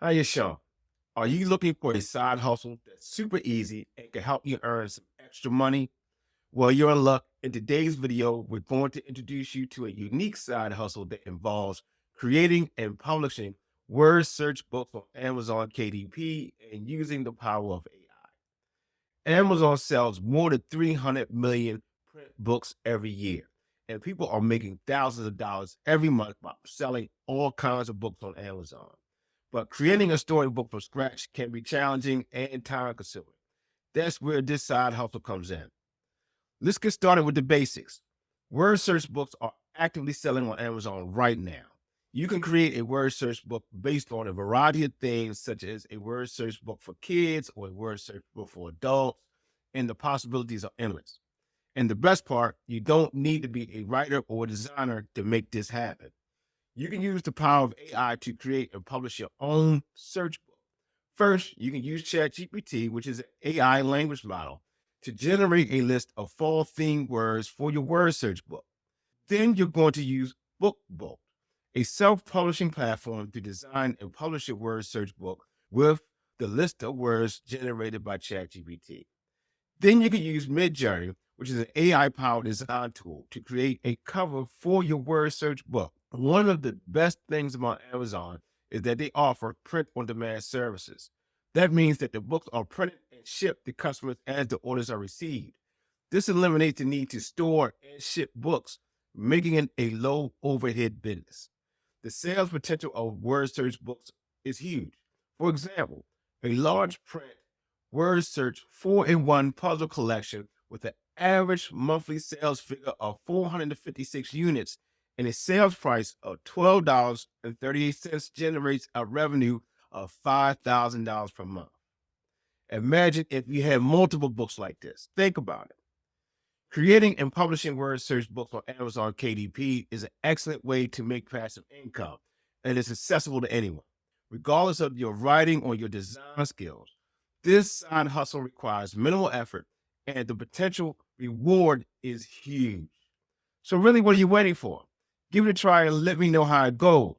Hiya, Sean. Are you looking for a side hustle that's super easy and can help you earn some extra money? Well, you're in luck. In today's video, we're going to introduce you to a unique side hustle that involves creating and publishing word search books on Amazon KDP and using the power of AI. Amazon sells more than 300 million print books every year, and people are making thousands of dollars every month by selling all kinds of books on Amazon. But creating a storybook from scratch can be challenging and time consuming. That's where this side hustle comes in. Let's get started with the basics. Word search books are actively selling on Amazon right now. You can create a word search book based on a variety of things, such as a word search book for kids or a word search book for adults, and the possibilities are endless. And the best part, you don't need to be a writer or a designer to make this happen. You can use the power of AI to create and publish your own search book. First, you can use Chatgpt, which is an AI language model, to generate a list of fall themed words for your word search book. Then you're going to use BookBolt, a self-publishing platform to design and publish your word search book with the list of words generated by ChatGPT. Then you can use Midjourney, which is an AI-powered design tool, to create a cover for your word search book. One of the best things about Amazon is that they offer print-on-demand services. That means that the books are printed and shipped to customers as the orders are received. This eliminates the need to store and ship books, making it a low overhead business. The sales potential of word search books is huge. For example, a large print word search 4-in-1 puzzle collection with an average monthly sales figure of 456 units and a sales price of $12.38 generates a revenue of $5,000 per month. Imagine if you had multiple books like this. Think about it. Creating and publishing word search books on Amazon KDP is an excellent way to make passive income, and it's accessible to anyone, regardless of your writing or your design skills. This side hustle requires minimal effort, and the potential reward is huge. So really, what are you waiting for? Give it a try and let me know how it goes.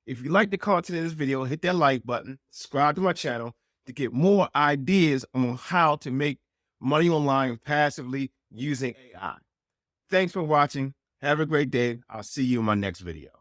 If you like the content of this video, hit that like button, subscribe to my channel to get more ideas on how to make money online passively using AI. Thanks for watching. Have a great day. I'll see you in my next video.